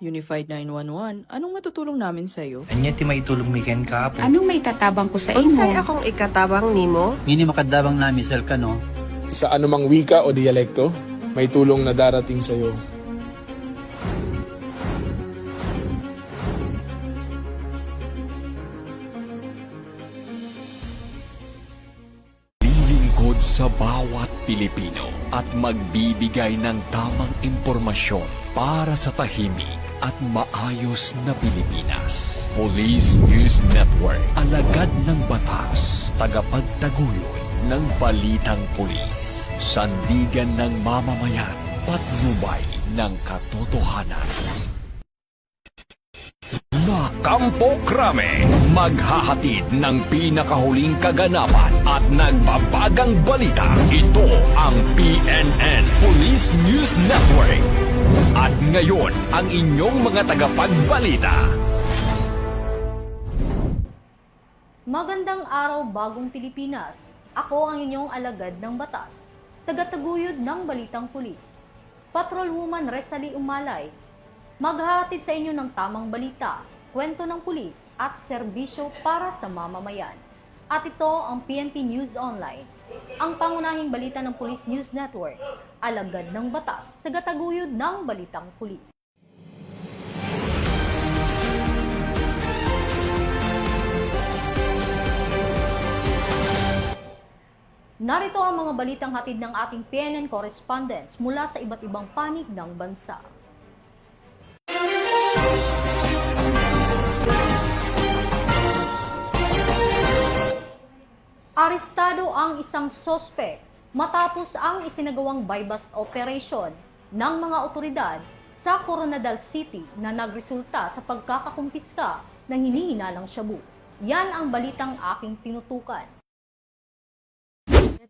Unified 911, anong matutulong namin sa'yo? Anya ti may tulong miken ka po. Anong may tatabang ko sa Unsay imo? akong ikatabang nimo? Ngini makadabang namisal ka no. Sa anumang wika o dialekto, may tulong na darating sa iyo. Lilingkod sa bawat Pilipino at magbibigay ng tamang impormasyon para sa tahimik at maayos na Pilipinas. Police News Network, alagad ng batas, tagapagtaguyod ng balitang pulis, sandigan ng mamamayan, patnubay ng katotohanan. La Campo Crame, maghahatid ng pinakahuling kaganapan at nagbabagang balita. Ito ang PNN Police News Network. At ngayon, ang inyong mga tagapagbalita. Magandang araw, bagong Pilipinas. Ako ang inyong alagad ng batas, tagataguyod ng balitang pulis. Patrolwoman Resali Umalay, maghahatid sa inyo ng tamang balita, kwento ng pulis at serbisyo para sa mamamayan. At ito ang PNP News Online, ang pangunahing balita ng Police News Network, alagad ng batas, tagataguyod ng balitang pulis. Narito ang mga balitang hatid ng ating PNN correspondents mula sa iba't ibang panig ng bansa. Arestado ang isang sospek matapos ang isinagawang buy-bust operation ng mga otoridad sa Coronadal City na nagresulta sa pagkakakumpiska ng hinihinalang shabu. Yan ang balitang aking tinutukan.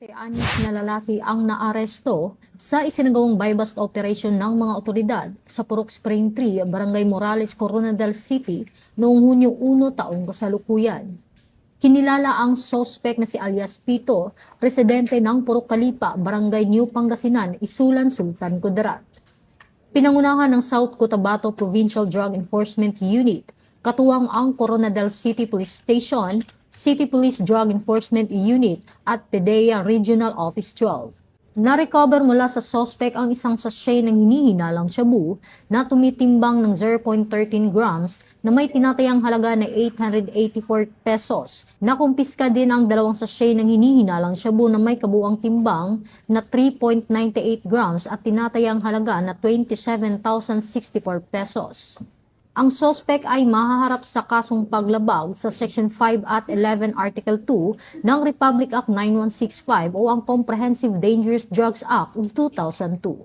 6 na lalaki ang naaresto sa isinagawang buy-bust operation ng mga otoridad sa Purok Spring 3, Barangay Morales, Coronadal City noong Hunyo 1 taong kasalukuyan. Kinilala ang sospek na si alias Pito, residente ng Purok Kalipa, Barangay New Pangasinan, Isulan, Sultan Kudarat. Pinangunahan ng South Cotabato Provincial Drug Enforcement Unit, katuwang ang Coronadal City Police Station, City Police Drug Enforcement Unit at PDEA Regional Office 12. Na-recover mula sa suspect ang isang sachet ng hinihinalang shabu na tumitimbang ng 0.13 grams na may tinatayang halaga na 884 pesos. Nakumpiska din ang 2 sachet ng hinihinalang shabu na may kabuang timbang na 3.98 grams at tinatayang halaga na 27,064 pesos. Ang suspect ay mahaharap sa kasong paglabag sa Section 5 at 11 Article 2 ng Republic Act 9165 o ang Comprehensive Dangerous Drugs Act of 2002.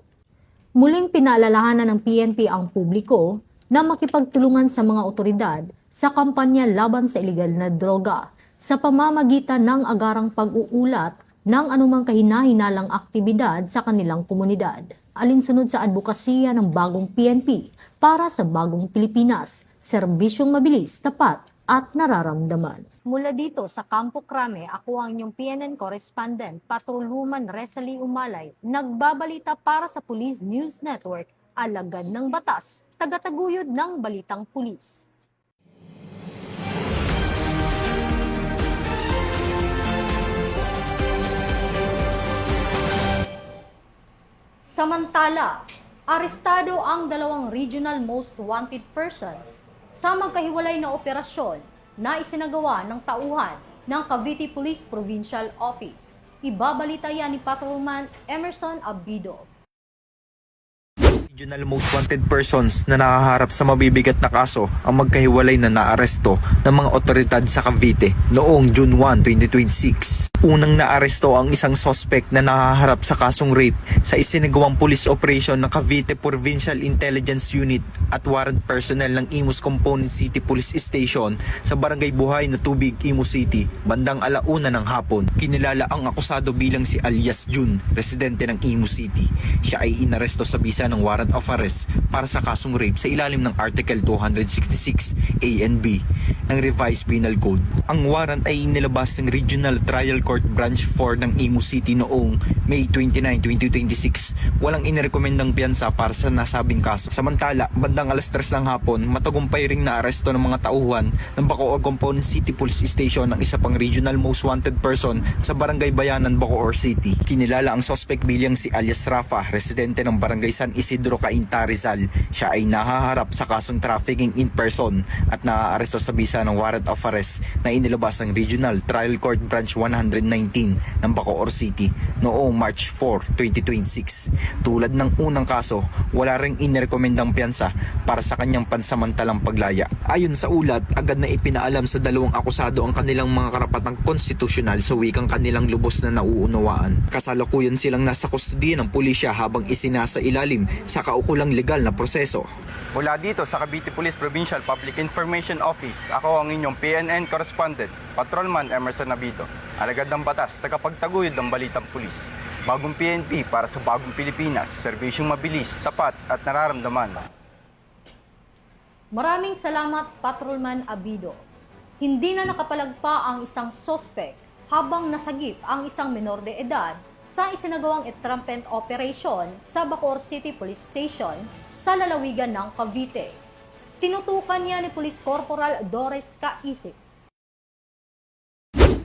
Muling pinaalalahanan ng PNP ang publiko na makipagtulungan sa mga otoridad sa kampanya laban sa ilegal na droga sa pamamagitan ng agarang pag-uulat ng anumang kahinahinalang aktibidad sa kanilang komunidad. Alinsunod sa advokasya ng bagong PNP para sa bagong Pilipinas, serbisyong mabilis, tapat at nararamdaman. Mula dito sa Campo Crame, ako ang inyong PNN correspondent, Patrolwoman Resali Umalay, nagbabalita para sa Police News Network, alagad ng batas, tagataguyod ng balitang pulis. Samantala, arestado ang 2 regional most wanted persons sa magkahiwalay na operasyon na isinagawa ng tauhan ng Cavite Police Provincial Office. Ibabalita yan ni Patrolman Emerson Abido. Regional most wanted persons na nakaharap sa mabibigat na kaso ang magkahiwalay na naaresto ng mga otoridad sa Cavite noong June 1, 2026. Unang naaresto ang isang suspect na nakaharap sa kasong rape sa isinagawang police operation ng Cavite Provincial Intelligence Unit at warrant personnel ng Imus Component City Police Station sa Barangay Buhay na Tubig, Imus City, bandang 1:00 ng hapon. Kinilala ang akusado bilang si alias Jun, residente ng Imus City. Siya ay inaresto sa bisa ng warrant of arrest para sa kasong rape sa ilalim ng Article 266 A and B ng Revised Penal Code. Ang warrant ay inilabas ng Regional Trial Court Branch 4 ng Imo City noong May 29, 2026. Walang inirekomendang piyansa para sa nasabing kaso. Samantala, bandang alas 3 ng hapon, matagumpay ring naaresto ng mga tauhan ng Bacoor Component City Police Station ng isa pang regional most wanted person sa Barangay Bayanan, Bacoor City. Kinilala ang suspect bilang si alias Rafa, residente ng Barangay San Isidro, Cainta, Rizal. Siya ay nahaharap sa kasong trafficking in person at naaaresto sa bisa ng warrant of arrest na inilabas ng Regional Trial Court Branch 119 ng Bacoor City noong March 4, 2026. Tulad ng unang kaso, wala ring inirekomendang piyansa para sa kanyang pansamantalang paglaya. Ayon sa ulat, agad na ipinaalam sa dalawang akusado ang kanilang mga karapatang konstitusyonal sa wikang kanilang lubos na nauunawaan. Kasalukuyan silang nasa kustodiya ng pulisya habang isinasa ilalim sa kaukulang legal na proseso. Mula dito sa Cavite Police Provincial Public Information Office, ako ang inyong PNN correspondent, Patrolman Emerson Nabito. Alagad ng batas, tagapagtaguyod ng balitang pulis. Bagong PNP para sa bagong Pilipinas, serbisyong mabilis, tapat at nararamdaman. Maraming salamat, Patrolman Abido. Hindi na nakapalagpa ang isang sospek habang nasagip ang isang menor de edad sa isinagawang entrapment operation sa Bacoor City Police Station sa lalawigan ng Cavite. Tinutukan niya ni Police Corporal Doris Kaisip.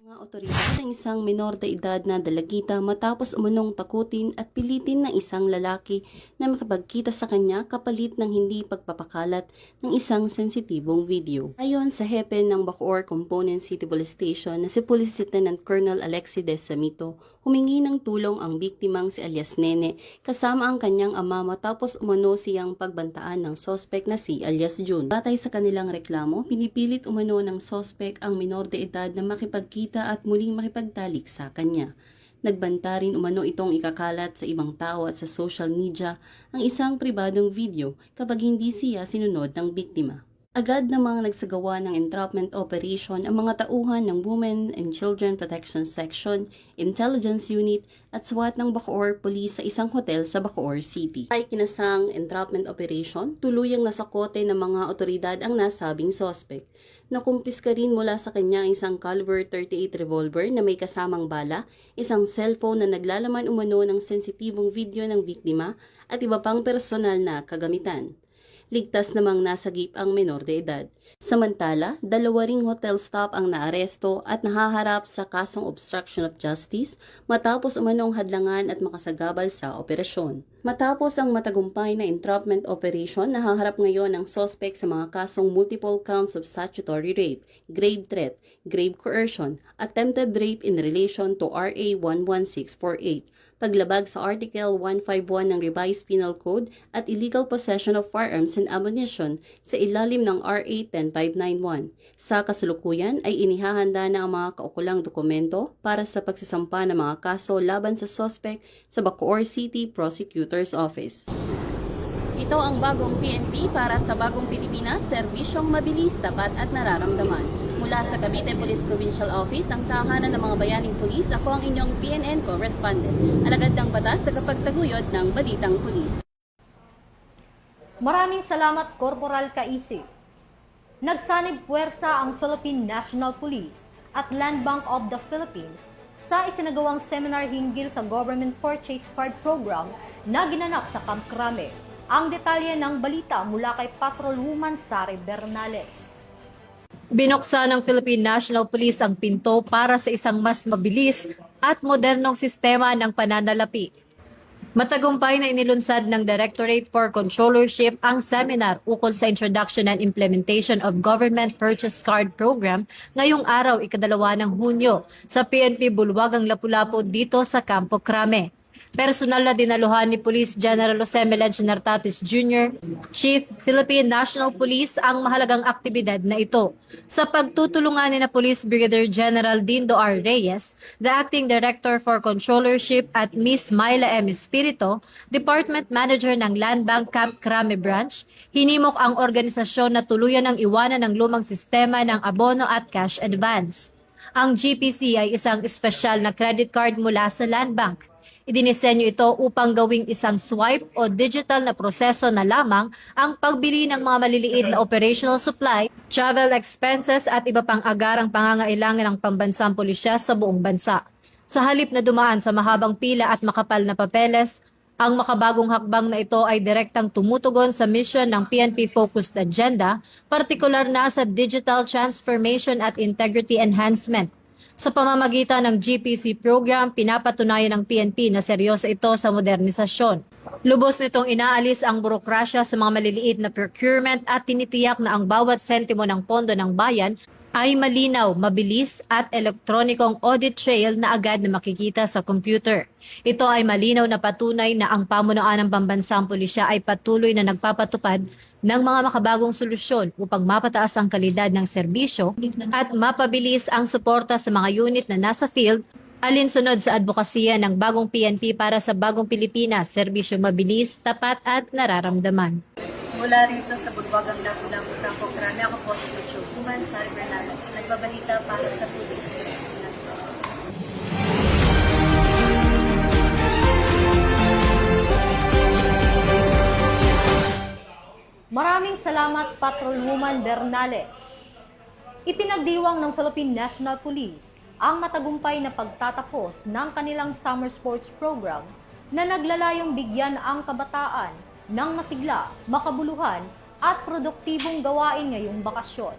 Mga otoridad ng isang menor de edad na dalagita matapos umunong takutin at pilitin ng isang lalaki na makapagkita sa kanya kapalit ng hindi pagpapakalat ng isang sensitibong video. Ayon sa hepe ng Bacoor Component City Police Station na si Police Lieutenant Colonel Alexi Desamito, humingi ng tulong ang biktimang si alias Nene kasama ang kanyang ama matapos umano siyang pagbantaan ng sospek na si alias June. Batay sa kanilang reklamo, pinipilit umano ng sospek ang menor de edad na makipagkita at muling makipagtalik sa kanya. Nagbanta rin umano itong ikakalat sa ibang tao at sa social media ang isang pribadong video kapag hindi siya sinunod ng biktima. Agad namang nagsagawa ng entrapment operation ang mga tauhan ng Women and Children Protection Section, Intelligence Unit at SWAT ng Bacoor Police sa isang hotel sa Bacoor City. Ay kinasang entrapment operation, tuluyang nasakote ng mga otoridad ang nasabing suspect. Nakumpiska rin mula sa kanya ang isang caliber 38 revolver na may kasamang bala, isang cellphone na naglalaman umano ng sensitibong video ng biktima at iba pang personal na kagamitan. Ligtas namang nasagip ang menor de edad. Samantala, 2 ring hotel staff ang naaresto at nahaharap sa kasong obstruction of justice matapos umanong hadlangan at makasagabal sa operasyon. Matapos ang matagumpay na entrapment operation, nahaharap ngayon ang suspect sa mga kasong multiple counts of statutory rape, grave threat, grave coercion, attempted rape in relation to RA 11648. Paglabag sa Article 151 ng Revised Penal Code at illegal possession of firearms and ammunition sa ilalim ng RA 10591. Sa kasalukuyan ay inihahanda na ang mga kaukulang dokumento para sa pagsasampa ng mga kaso laban sa suspect sa Bacoor City Prosecutor's Office. Ito ang bagong PNP para sa bagong Pilipinas, serbisyong mabilis, tapat at nararamdaman. Mula sa Cavite Police Provincial Office, ang tahanan ng mga bayaning pulis, ako ang inyong PNN correspondent. Alagad ng batas, tagapagtaguyod ng balitang pulis. Maraming salamat, Corporal Kaisip. Nagsanib puwersa ang Philippine National Police at Land Bank of the Philippines sa isinagawang seminar hinggil sa Government Purchase Card Program na ginanap sa Camp Crame. Ang detalye ng balita mula kay Patrolwoman Sari Bernales. Binuksan ng Philippine National Police ang pinto para sa isang mas mabilis at modernong sistema ng pananalapi. Matagumpay na inilunsad ng Directorate for Controllership ang seminar ukol sa Introduction and Implementation of Government Purchase Card Program ngayong araw, 2 ng Hunyo, sa PNP Bulwagang Lapu-Lapu dito sa Campo Crame. Personal na dinaluhan ni Police General Jose Melencio Nartatis Jr., Chief Philippine National Police, ang mahalagang aktibidad na ito. Sa pagtutulungan ni na Police Brigadier General Dindo R. Reyes, the Acting Director for Controllership at Miss Myla M. Espirito, Department Manager ng Land Bank Camp Crame Branch, hinimok ang organisasyon na tuluyan ang iwanan ng lumang sistema ng abono at cash advance. Ang GPC ay isang espesyal na credit card mula sa Land Bank. Idinisenyo ito upang gawing isang swipe o digital na proseso na lamang ang pagbili ng mga maliliit na operational supply, travel expenses at iba pang agarang pangangailangan ng pambansang pulisya sa buong bansa. Sa halip na dumaan sa mahabang pila at makapal na papeles, ang makabagong hakbang na ito ay direktang tumutugon sa mission ng PNP-focused agenda, partikular na sa digital transformation at integrity enhancement. Sa pamamagitan ng GPC program, pinapatunayan ng PNP na seryoso ito sa modernisasyon. Lubos nitong inaalis ang burokrasya sa mga maliliit na procurement at tinitiyak na ang bawat sentimo ng pondo ng bayan ay malinaw, mabilis at elektronikong audit trail na agad na makikita sa computer. Ito ay malinaw na patunay na ang pamunuan ng pambansang pulisya ay patuloy na nagpapatupad ng mga makabagong solusyon upang mapataas ang kalidad ng serbisyo at mapabilis ang suporta sa mga unit na nasa field, alinsunod sa advokasya ng bagong PNP para sa bagong Pilipinas, serbisyo mabilis, tapat at nararamdaman. Mula rito sa Bulwagang Lapu-Lapu, Campo Crame, ako po si Chuchu Human Sari Bernales, nagbabalita para sa Police News Network. Maraming salamat, Patrolwoman Bernales. Ipinagdiwang ng Philippine National Police ang matagumpay na pagtatapos ng kanilang summer sports program na naglalayong bigyan ang kabataan ng masigla, makabuluhan at produktibong gawain ngayong bakasyon.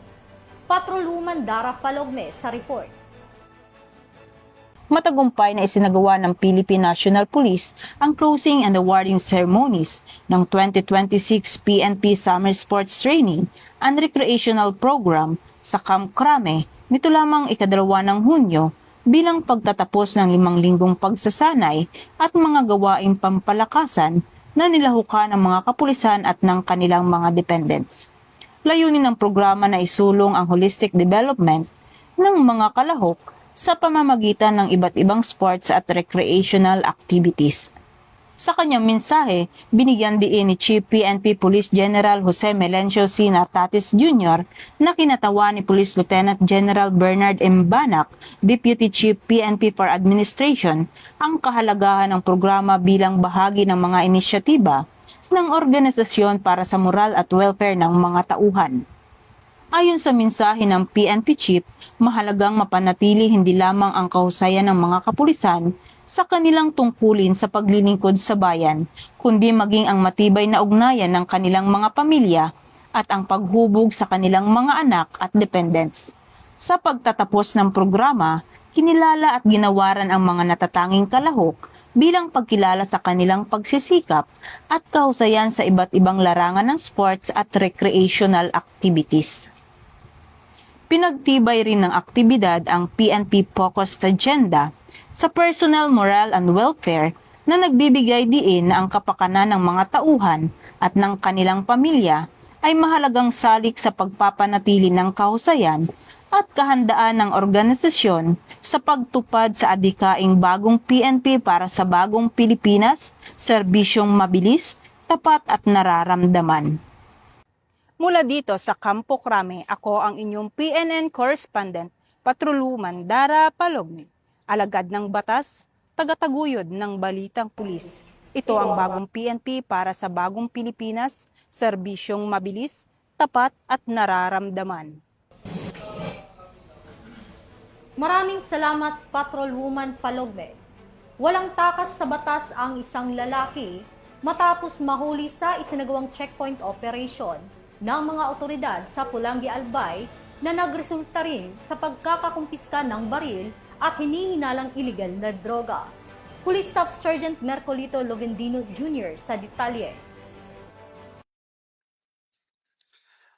Patrolwoman Dara Falogme sa report. Matagumpay na isinagawa ng Philippine National Police ang closing and awarding ceremonies ng 2026 PNP Summer Sports Training and Recreational Program sa Camp Crame nito lamang ikadalawa ng Hunyo bilang pagtatapos ng 5 linggong pagsasanay at mga gawaing pampalakasan na nilahukan ng mga kapulisan at ng kanilang mga dependents. Layunin ng programa na isulong ang holistic development ng mga kalahok sa pamamagitan ng iba't ibang sports at recreational activities. Sa kanyang mensahe, binigyan diin ni Chief PNP Police General Jose Melencio C. Nartatis Jr. na kinatawa ni Police Lieutenant General Bernard M. Banak, Deputy Chief PNP for Administration, ang kahalagahan ng programa bilang bahagi ng mga inisyatiba ng organisasyon para sa moral at welfare ng mga tauhan. Ayon sa mensahe ng PNP Chief, mahalagang mapanatili hindi lamang ang kahusayan ng mga kapulisan sa kanilang tungkulin sa paglilingkod sa bayan, kundi maging ang matibay na ugnayan ng kanilang mga pamilya at ang paghubog sa kanilang mga anak at dependents. Sa pagtatapos ng programa, kinilala at ginawaran ang mga natatanging kalahok bilang pagkilala sa kanilang pagsisikap at kahusayan sa iba't ibang larangan ng sports at recreational activities. Pinagtibay rin ng aktibidad ang PNP Focused Agenda sa personal moral and welfare na nagbibigay diin na ang kapakanan ng mga tauhan at ng kanilang pamilya ay mahalagang salik sa pagpapanatili ng kahusayan at kahandaan ng organisasyon sa pagtupad sa adhikaing bagong PNP para sa bagong Pilipinas, serbisyong mabilis, tapat at nararamdaman. Mula dito sa Campo Crame, ako ang inyong PNN correspondent, Patrolwoman Dara Falogme. Alagad ng batas, tagataguyod ng balitang pulis. Ito ang bagong PNP para sa bagong Pilipinas, serbisyong mabilis, tapat at nararamdaman. Maraming salamat, Patrolwoman Falogme. Walang takas sa batas ang isang lalaki matapos mahuli sa isinagawang checkpoint operation ng mga otoridad sa Pulangi Albay na nagresulta rin sa pagkakakumpiska ng baril at hinihinalang iligal na droga. Police Staff Sergeant Mercolito Lovendino Jr. sa detalye.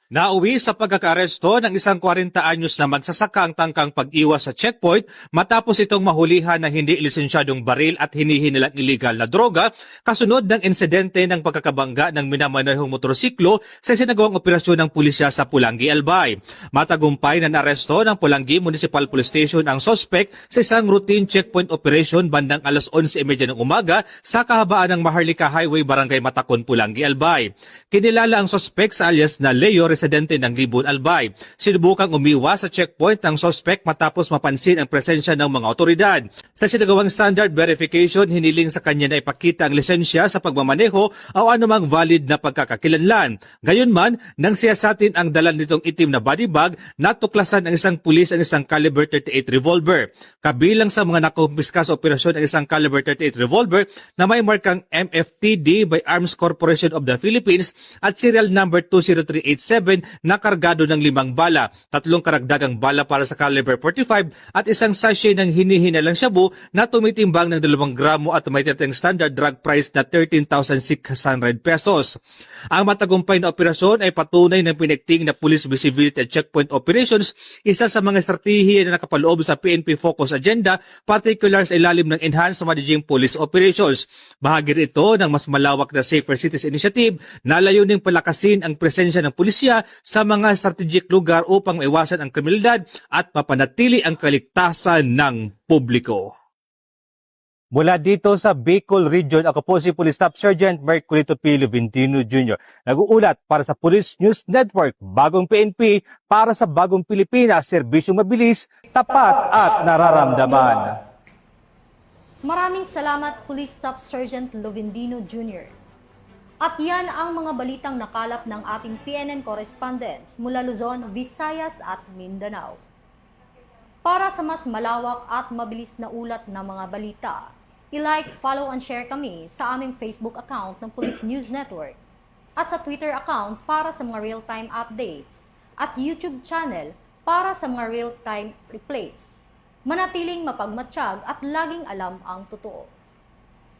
Nauwi sa pagkakaaresto ng isang 40 anyos na magsasaka ang tangkang pag-iwas sa checkpoint matapos itong mahulihan na hindi lisensyadong baril at hinihinilang illegal na droga kasunod ng insidente ng pagkakabangga ng minamanehong motorsiklo sa isinagawang operasyon ng pulisya sa Pulangi Albay. Matagumpay na naresto ng Pulangi Municipal Police Station ang suspect sa isang routine checkpoint operation bandang alas 11:30 ng umaga sa kahabaan ng Maharlika Highway, Barangay Matakon, Pulangi Albay. Kinilala ang suspect sa alias na Leo residente ng Libon Albay. Sinubukang umiwas sa checkpoint ng suspect matapos mapansin ang presensya ng mga otoridad. Sa sinagawang standard verification, hiniling sa kanya na ipakita ang lisensya sa pagmamaneho o anumang valid na pagkakakilanlan. Gayunman, nang siyasatin ang dala nitong itim na body bag, natuklasan ng isang pulis ang isang caliber 38 revolver. Kabilang sa mga nakumpiska sa operasyon ang isang caliber 38 revolver na may markang MFTD by Arms Corporation of the Philippines at serial number 20387 na kargado ng 5 bala, 3 karagdagang bala para sa caliber 45 at isang sachet ng hinihinalang shabu na tumitimbang ng 2 gramo at may tinatayang standard drug price na 13,600 pesos. Ang matagumpay na operasyon ay patunay ng pinigting na police visibility at checkpoint operations, isa sa mga estratehiya na nakapaloob sa PNP Focus Agenda, particular sa ilalim ng Enhanced Managing Police Operations. Bahagi ito ng mas malawak na Safer Cities Initiative na layuning palakasin ang presensya ng pulisya sa mga strategic lugar upang maiwasan ang kriminalidad at mapanatili ang kaligtasan ng publiko. Mula dito sa Bicol Region, ako po si Police Staff Sergeant Merculito P. Lovendino Jr. Nag-uulat para sa Police News Network, bagong PNP para sa bagong Pilipinas, serbisyong mabilis, tapat at nararamdaman. Maraming salamat Police Staff Sergeant Lovendino Jr. At yan ang mga balitang nakalap ng ating PNN correspondents mula Luzon, Visayas at Mindanao. Para sa mas malawak at mabilis na ulat ng mga balita, i-like, follow and share kami sa aming Facebook account ng Police News Network at sa Twitter account para sa mga real-time updates at YouTube channel para sa mga real-time replays. Manatiling mapagmatsyag at laging alam ang totoo.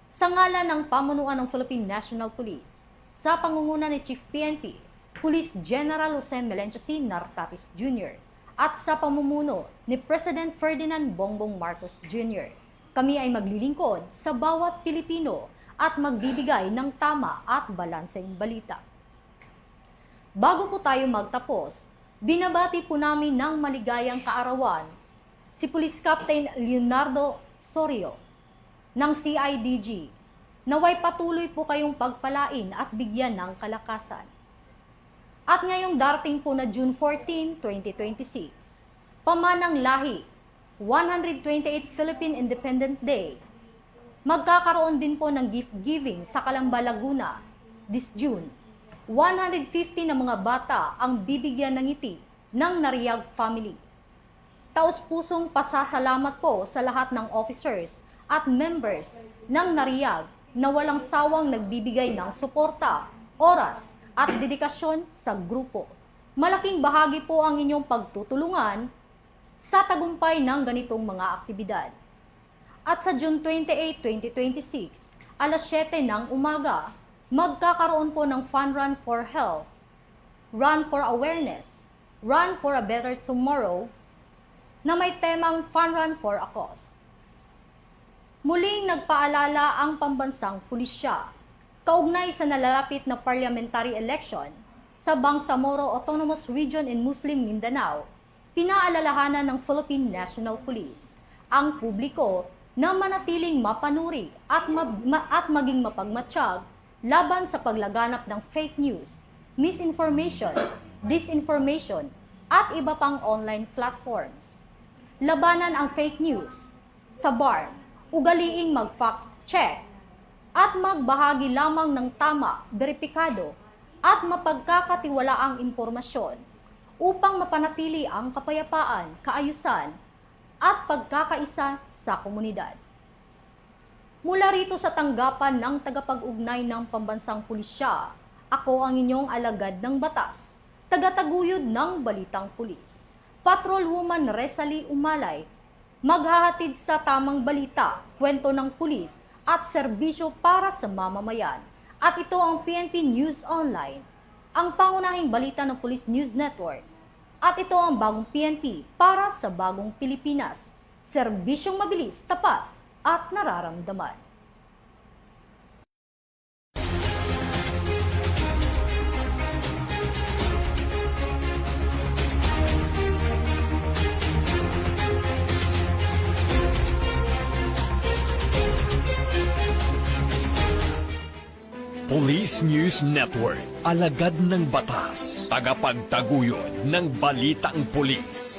Sa ngalan ng pamunuan ng Philippine National Police, sa pangunguna ni Chief PNP, Police General Jose Melencio C. Nartatis Jr. at sa pamumuno ni President Ferdinand Bongbong Marcos Jr., kami ay maglilingkod sa bawat Pilipino at magbibigay ng tama at balanseng balita. Bago po tayo magtapos, binabati po namin ng maligayang kaarawan si Police Captain Leonardo Sorio ng CIDG. Naway patuloy po kayong pagpalain at bigyan ng kalakasan. At ngayong darating po na June 14, 2026, Pamanang Lahi, 128th Philippine Independent Day, magkakaroon din po ng gift giving sa Calamba, Laguna this June. 150 na mga bata ang bibigyan ng ngiti ng Nariag family. Taos-pusong pasasalamat po sa lahat ng officers at members ng Nariag na walang sawang nagbibigay ng suporta, oras at dedikasyon sa grupo. Malaking bahagi po ang inyong pagtutulungan sa tagumpay ng ganitong mga aktibidad. At sa June 28, 2026, alas 7 ng umaga, magkakaroon po ng Fun Run for Health, Run for Awareness, Run for a Better Tomorrow, na may temang Fun Run for a Cause. Muling nagpaalala ang pambansang pulisya kaugnay sa nalalapit na parliamentary election sa Bangsamoro Autonomous Region in Muslim Mindanao. Pinaalalahanan ng Philippine National Police ang publiko na manatiling mapanuri at maging mapagmatsyag laban sa paglaganap ng fake news, misinformation, disinformation at iba pang online platforms. Labanan ang fake news sa bar, ugaliing mag-fact check at magbahagi lamang ng tama, beripikado at mapagkakatiwalaang impormasyon upang mapanatili ang kapayapaan, kaayusan at pagkakaisa sa komunidad. Mula rito sa tanggapan ng tagapag-ugnay ng Pambansang Pulisya, ako ang inyong alagad ng batas, tagataguyod ng Balitang Pulis, Patrolwoman Resalie Umalay, maghahatid sa tamang balita, kwento ng pulis at serbisyo para sa mamamayan. At ito ang PNP News Online, ang pangunahing balita ng Police News Network. At ito ang bagong PNP para sa bagong Pilipinas, serbisyong mabilis, tapat at nararamdaman. Police News Network, alagad ng batas, tagapagtaguyod ng balitang pulis.